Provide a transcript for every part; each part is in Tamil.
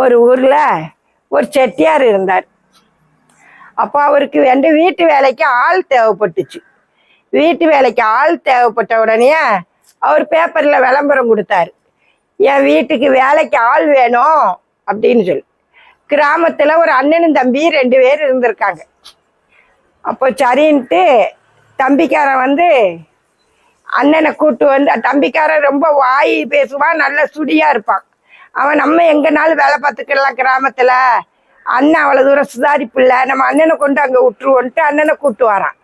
ஒரு ஊர்ல ஒரு செட்டியார் இருந்தார். அப்போ அவருக்கு வீட்டு வேலைக்கு ஆள் தேவைப்பட்டுச்சு. வீட்டு வேலைக்கு ஆள் தேவைப்பட்ட உடனே அவர் பேப்பர்ல விளம்பரம் கொடுத்தாரு, என் வீட்டுக்கு வேலைக்கு ஆள் வேணும் அப்படின்னு சொல்லி. கிராமத்துல ஒரு அண்ணனும் தம்பி 2 பேர் இருந்திருக்காங்க. அப்போ சரின்ட்டு தம்பிக்காரன் அண்ணனை கூட்டு தம்பிக்காரன் ரொம்ப வாய் பேசுவான், நல்ல சுடியா இருப்பான். அவன் நம்ம எங்கனாலும் வேலை பார்த்துக்கலாம் கிராமத்துல, அண்ணன் அவ்வளவு தூரம் சுதாரிப்பு இல்லை, நம்ம அண்ணனை கொண்டு அங்க விட்டுருவோன்ட்டு அண்ணனை கூட்டு வரான்.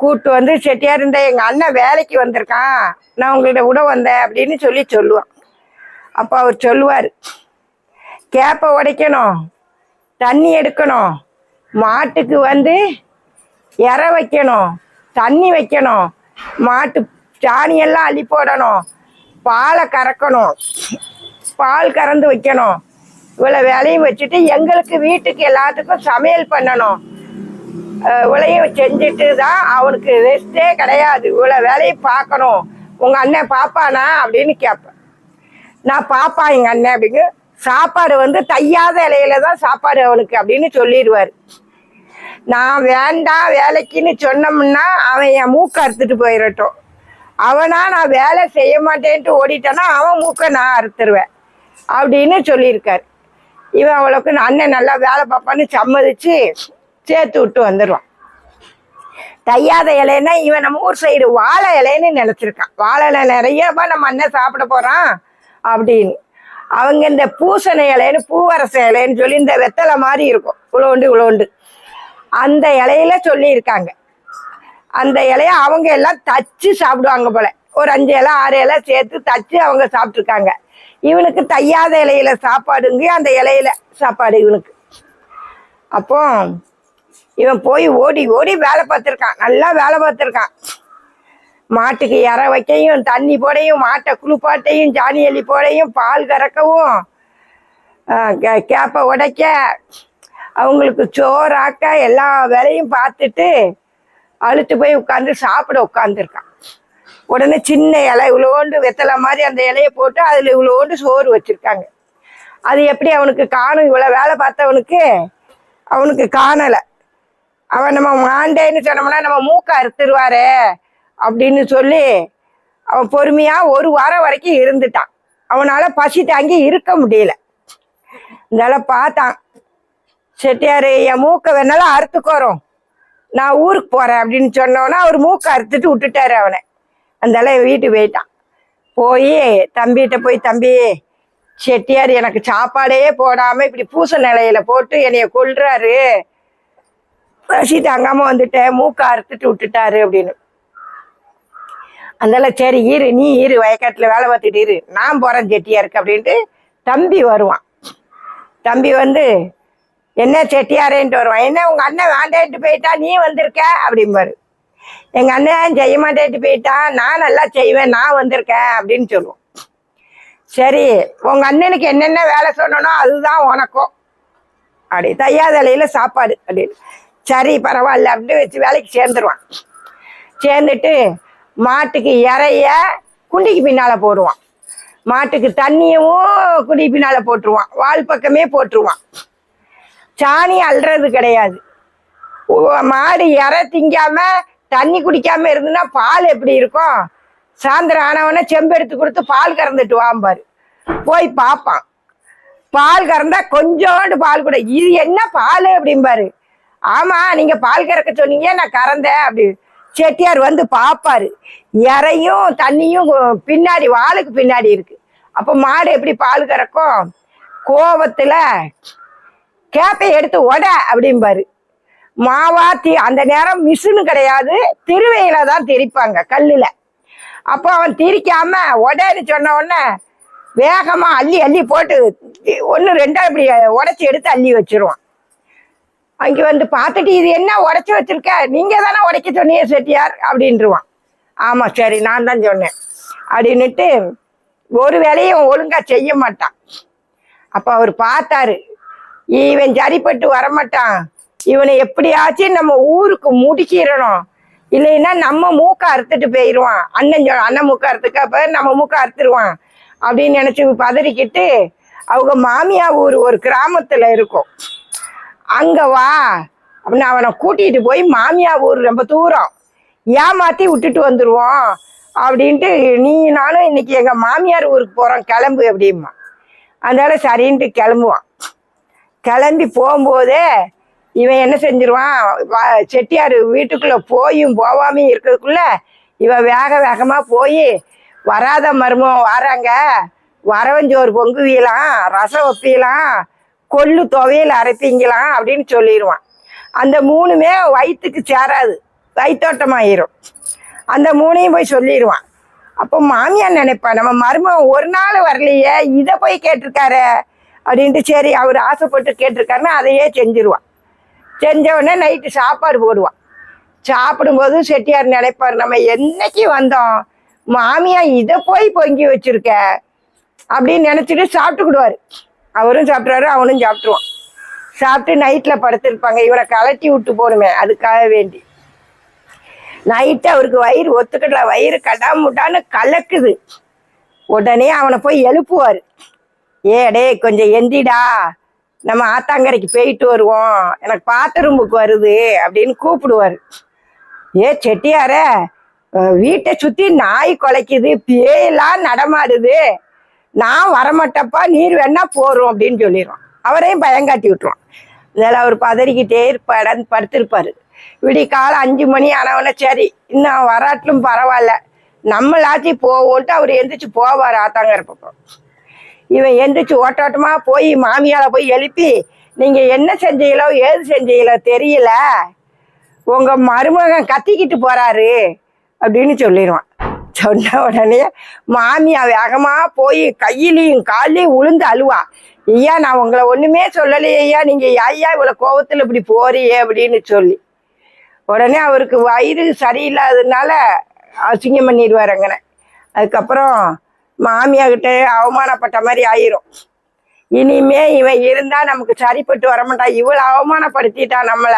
கூட்டு செட்டியார் இருந்தா எங்க அண்ணன் வேலைக்கு வந்திருக்கான், நான் உங்கள்கிட்ட விட வந்தேன் அப்படின்னு சொல்லுவான். அப்போ அவர் சொல்லுவார், கேப்பை உடைக்கணும், தண்ணி எடுக்கணும், மாட்டுக்கு இற வைக்கணும், தண்ணி வைக்கணும், மாட்டு சாணியெல்லாம் அள்ளி போடணும், பாலை கறக்கணும், பால் கறந்து வைக்கணும், இவ்வளோ வேலையும் வச்சுட்டு எங்களுக்கு வீட்டுக்கு எல்லாத்துக்கும் சமையல் பண்ணணும், இவ்வளையும் செஞ்சுட்டு தான் அவனுக்கு ரெஸ்டே கிடையாது, இவ்வளோ வேலையும் பார்க்கணும், உங்க அண்ணன் பாப்பானா அப்படின்னு கேட்பேன். நான் பாப்பா எங்க அண்ணன் அப்படிங்க. சாப்பாடு தையாத இலையில தான் சாப்பாடு அவனுக்கு அப்படின்னு சொல்லிடுவார். நான் வேண்டாம் வேலைக்குன்னு சொன்னோம்னா அவன் என் மூக்கை அறுத்துட்டு போயிடட்டும், அவனா நான் வேலை செய்ய மாட்டேன்ட்டு ஓடிட்டானா அவன் மூக்கை நான் அறுத்துருவேன் அப்படின்னு சொல்லியிருக்காரு. இவன் அவளுக்கு அண்ணன் நல்லா வேலை பார்ப்பான்னு சம்மதிச்சு சேர்த்து விட்டு வந்துடுவான். தையாத இலைன்னா இவன் நம்ம ஊர் சைடு வாழை இலைன்னு நினைச்சிருக்கான். வாழை இலை நிறையப்பா நம்ம அண்ணன் சாப்பிட போறான் அப்படின்னு. அவங்க இந்த பூசணி இலைன்னு பூவரச இலைன்னு சொல்லி இந்த வெத்தலை மாதிரி இருக்கும், இவ்வளோண்டு அந்த இலையில சொல்லியிருக்காங்க. அந்த இலைய அவங்க எல்லாம் தச்சு சாப்பிடுவாங்க போல, ஒரு 5 இலை 6 இலை சேர்த்து தச்சு அவங்க சாப்பிட்ருக்காங்க. இவனுக்கு தையாத இலையில சாப்பாடுங்க, அந்த இலையில சாப்பாடு இவனுக்கு. அப்போ இவன் போய் ஓடி ஓடி வேலை பார்த்துருக்கான், நல்லா வேலை பார்த்துருக்கான். மாட்டுக்கு இற வைக்கையும், தண்ணி போடையும், மாட்டை குளிப்பாட்டையும், சாணி அள்ளி போடையும், பால் கறக்கவும், கேப்பை உடைக்க, அவங்களுக்கு சோறாக்க, எல்லா வேலையும் பார்த்துட்டு அழுத்து போய் சாப்பிட உட்காந்துருக்கான். உடனே சின்ன இலை இவ்வளோண்டு வெத்தலை மாதிரி அந்த இலையை போட்டு அதில் இவ்வளோண்டு சோறு வச்சுருக்காங்க. அது எப்படி அவனுக்கு காணும்? இவ்வளோ வேலை பார்த்தவனுக்கு அவனுக்கு காணலை. அவன் நம்ம மாண்டேன்னு சொன்னோம்னா நம்ம மூக்கை அறுத்துருவாரே அப்படின்னு சொல்லி அவன் பொறுமையா 1 வாரம் வரைக்கும் இருந்துட்டான். அவனால பசி தாங்கி இருக்க முடியல. இதனால பார்த்தான் செட்டியாரு, என் மூக்கை வேணாலும் அறுத்துக்கோறோம், நான் ஊருக்கு போறேன் அப்படின்னு சொன்னோன்னா அவர் மூக்கை அறுத்துட்டு விட்டுட்டாரு அவனை. அந்தால வீட்டுக்கு போயிட்டான். போய் தம்பிகிட்ட போய், தம்பி செட்டியார் எனக்கு சாப்பாடே போடாம இப்படி பூச நிலையில போட்டு என்னைய கொல்றாரு, பசி தாங்காம வந்துட்டேன், மூக்கை அறுத்துட்டு விட்டுட்டாரு அப்படின்னு. அதனால சரி இரு, நீ இரு, வயக்காட்டுல வேலை பார்த்துட்டு இரு, நான் போறேன் செட்டியாருக்கு அப்படின்ட்டு தம்பி வருவான். தம்பி என்ன செட்டியாரேன்ட்டு வருவான். என்ன உங்க அண்ணன் வேண்டேன்ட்டு போயிட்டா, நீ வந்திருக்க அப்படிம்பாரு. எங்க அண்ணன் செய்ய மாட்டேன்ட்டு போயிட்டான், நான் நல்லா செய்வேன், நான் வந்திருக்கேன் அப்படின்னு சொல்லுவோம். சரி உங்க அண்ணனுக்கு என்னென்ன வேலை சொன்னனோ அதுதான் உனக்கும் அப்படி, தையாத இலையில சாப்பாடு அப்படின்னு. சரி பரவாயில்ல அப்படின்னு வச்சு வேலைக்கு சேர்ந்துருவான். சேர்ந்துட்டு மாட்டுக்கு இறைய குண்டிக்கு பின்னால போடுவான், மாட்டுக்கு தண்ணியவும் குண்டிக்கு பின்னால போட்டுருவான், வால் பக்கமே போட்டுருவான். சாணி அள்ளுறது கிடையாது. மாடு இறை திங்காம தண்ணி குடிக்காம இருந்துன்னா பால் எப்படி இருக்கும்? சாயந்தரம் ஆனவன செம்பெடுத்து கொடுத்து பால் கறந்துட்டு வாம்பாரு. போய் பார்ப்பான், பால் கறந்தா கொஞ்சோண்டு பால் கூட, இது என்ன பால் அப்படிம்பாரு. ஆமா நீங்க பால் கறக்க சொன்னீங்க, நான் கறந்தேன் அப்படி. செட்டியார் பார்ப்பாரு, இறையும் தண்ணியும் பின்னாடி வாளுக்கு பின்னாடி இருக்கு. அப்ப மாடு எப்படி பால் கறக்கும்? கோபத்துல கேப்பை எடுத்து உட அப்படிம்பாரு. மாவாத்தி அந்த நேரம் மிஷினு கிடையாது, திருவையில தான் திரிப்பாங்க கல்லுல. அப்போ அவன் திரிக்காம உடன்னு சொன்ன உடனே வேகமா அள்ளி அள்ளி போட்டு 1 2 இப்படி உடைச்சி எடுத்து அள்ளி வச்சிருவான். அங்கே பார்த்துட்டு இது என்ன உடைச்சி வச்சிருக்க, நீங்க தானே உடைக்க சொன்னீங்க செட்டியார் அப்படின்ட்டுருவான். ஆமா சரி நான் தான் சொன்னேன் அப்படின்னுட்டு ஒரு வேலையும் ஒழுங்கா செய்ய மாட்டான். அப்ப அவர் பார்த்தாரு, இவன் சரிப்பட்டு வரமாட்டான், இவனை எப்படியாச்சும் நம்ம ஊருக்கு முடிச்சிடணும், இல்லைன்னா நம்ம மூக்கை அறுத்துட்டு போயிடுவான், அண்ணன் மூக்கை அறுத்துக்க நம்ம மூக்கை அறுத்துருவான் அப்படின்னு நினைச்சு பதறிக்கிட்டு அவங்க மாமியா ஊர் ஒரு கிராமத்துல இருக்கும், அங்க வா அப்படின்னு அவனை கூட்டிட்டு போய் மாமியா ஊர் ரொம்ப தூரம் ஏமாத்தி விட்டுட்டு வந்துருவோம் அப்படின்ட்டு, நீ நானும் இன்னைக்கு எங்க மாமியார் ஊருக்கு போறோம் கிளம்பு அப்படிமா. அதனால சரின்ட்டு கிளம்புவான். கிளம்பி போகும்போதே இவன் என்ன செஞ்சிருவான், செட்டியார் வீட்டுக்குள்ள போயும் போவாமையும் இருக்கிறதுக்குள்ள இவன் வேக வேகமா போய், வராத மருமம் வராங்க, வரவஞ்சோறு பொங்குவீலாம், ரசம் வைப்பீலாம், கொள்ளு துவையல் அரைப்பீங்களாம் அப்படின்னு சொல்லிடுவான். அந்த மூணுமே வயிற்றுக்கு சேராது, வயிற்றோட்டமாயிரும். அந்த மூணையும் போய் சொல்லிடுவான். அப்போ மாமியார் நினைப்பான், நம்ம மருமகன் ஒரு நாள் வரலையே, இதை போய் கேட்டிருக்காரு அப்படின்ட்டு. சரி அவர் ஆசைப்பட்டு கேட்டிருக்காருன்னா அதையே செஞ்சிருவான். செஞ்ச உடனே நைட்டு சாப்பாடு போடுவான். சாப்பிடும்போது செட்டியார் நினைப்பார், நம்ம என்னைக்கு வந்தோம், மாமியா இதை போய் பொங்கி வச்சிருக்க அப்படின்னு நினச்சிட்டு சாப்பிட்டுக்கிடுவார். அவரும் சாப்பிட்றாரு, அவனும் சாப்பிட்ருவான். சாப்பிட்டு நைட்டில் படுத்திருப்பாங்க. இவனை கலட்டி விட்டு போகணுமே, அதுக்காக வேண்டி. நைட்டு அவருக்கு வயிறு ஒத்துக்கல, வயிறு கடாமுட்டான்னு கலக்குது. உடனே அவனை போய் எழுப்புவார். டே கொஞ்சம் எந்திடா, நம்ம ஆத்தாங்கரைக்கு போயிட்டு வருவோம், எனக்கு பாத்ரூமுக்கு வருது அப்படின்னு கூப்பிடுவார். செட்டியார, வீட்டை சுற்றி நாய் குலைக்குது, பேயெல்லாம் நடமாடுது, நான் வரமாட்டப்பா, நீர் வேணா போறோம் அப்படின்னு சொல்லிடுவான். அவரையும் பயங்காட்டி விட்டுருவான். இதெல்லாம் அவர் பதறிக்கிட்டே இருப்பாரு, படுத்திருப்பாரு. விடி காலம் 5 மணி ஆனவொன்னே சரி இன்னும் வராட்டிலும் பரவாயில்ல, நம்மளாச்சும் போவோன்ட்டு அவர் எந்திரிச்சு போவார் ஆத்தாங்கரை பக்கம். இவன் எந்திரிச்சு ஓட்டோட்டமா போய் மாமியால போய் எழுப்பி, நீங்க என்ன செஞ்சீங்களோ ஏது செஞ்சீங்களோ தெரியல, உங்க மருமகன் கத்திக்கிட்டு போறாரு அப்படின்னு சொல்லிடுவான். சொன்ன உடனே மாமியா வேகமா போய் கையிலையும் காலையும் உளுந்து அழுவா. ஐயா நான் உங்களை ஒண்ணுமே சொல்லலையே ஐயா, நீங்க ஐயா இவ்வளவு கோவத்துல இப்படி போறியே அப்படின்னு சொல்லி. உடனே அவருக்கு வயிறு சரியில்லாததுனால அசிங்கம் பண்ணிடுவார் அங்கன. அதுக்கப்புறம் மாமியா கிட்ட அவமானப்பட்ட மாதிரி ஆயிரும். இனிமே இவன் இருந்தா நமக்கு சரிப்பட்டு வரமாட்டான், இவ்வளவு அவமானப்படுத்திட்டான் நம்மள.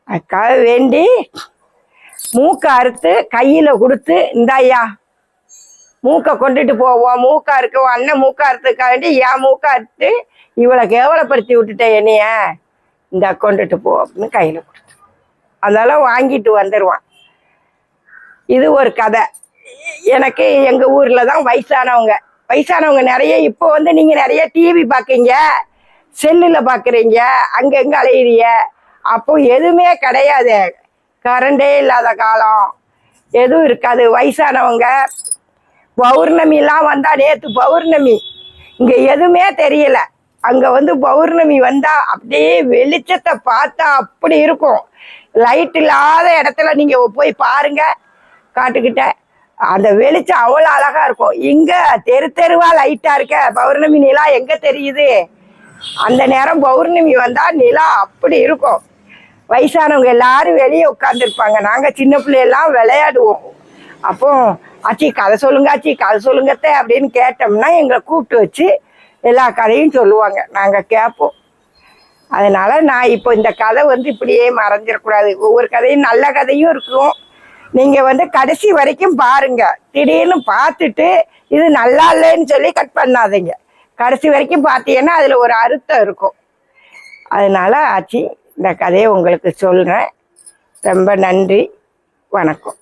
அதுக்காக வேண்டி மூக்கை அறுத்து கையில கொடுத்து, இந்தாயா மூக்கை கொண்டுட்டு போவோம், மூக்கா இருக்கு அண்ணன் மூக்கா அறுத்துக்காண்டி என் மூக்கா அறுத்து இவளை கேவலப்படுத்தி விட்டுட்டேன் என்னைய, இந்த கொண்டுட்டு போ அப்படின்னு கையில கொடுத்து அதெல்லாம் வாங்கிட்டு வந்துடுவான். இது ஒரு கதை. எனக்கு எங்க ஊர்ல தான் வயசானவங்க நிறைய, இப்போ நீங்க நிறைய டிவி பாக்கீங்க, செல்லுல பாக்குறீங்க, அங்கங்க அலையிறீங்க. அப்போ எதுவுமே கிடையாது, கரண்டே இல்லாத காலம், எதுவும் இருக்காது. வயசானவங்க பௌர்ணமிலாம் வந்தா, நேத்து பௌர்ணமி இங்க எதுவுமே தெரியல, அங்க பௌர்ணமி வந்தா அப்படியே வெளிச்சத்தை பார்த்தா அப்படி இருக்கும். லைட் இல்லாத இடத்துல நீங்க போய் பாருங்க, காட்டுக்கிட்ட அந்த வெளிச்சம் அவ்வளோ அழகா இருக்கும். இங்க தெரு தெருவா லைட்டா இருக்க, பௌர்ணமி நிலா எங்க தெரியுது? அந்த நேரம் பௌர்ணமி வந்தா நிலா அப்படி இருக்கும். வயசானவங்க எல்லாரும் வெளியே உட்காந்துருப்பாங்க. நாங்க சின்ன பிள்ளையெல்லாம் விளையாடுவோம். அப்போ ஆச்சி கதை சொல்லுங்க, ஆச்சி கதை சொல்லுங்கத்த அப்படின்னு கேட்டோம்னா எங்களை கூப்பிட்டு வச்சு எல்லா கதையும் சொல்லுவாங்க, நாங்க கேட்போம். அதனால நான் இப்போ இந்த கதை இப்படியே மறைஞ்சிடக்கூடாது. ஒவ்வொரு கதையும் நல்ல கதையும் இருக்கும். நீங்க கடைசி வரைக்கும் பாருங்க. திடீர்னு பார்த்துட்டு இது நல்லா இல்லைன்னு சொல்லி கட் பண்ணாதீங்க. கடைசி வரைக்கும் பார்த்தீங்கன்னா அதுல ஒரு அர்த்தம் இருக்கும். அதனால ஆச்சி இந்த கதையை உங்களுக்கு சொல்றேன். ரொம்ப நன்றி, வணக்கம்.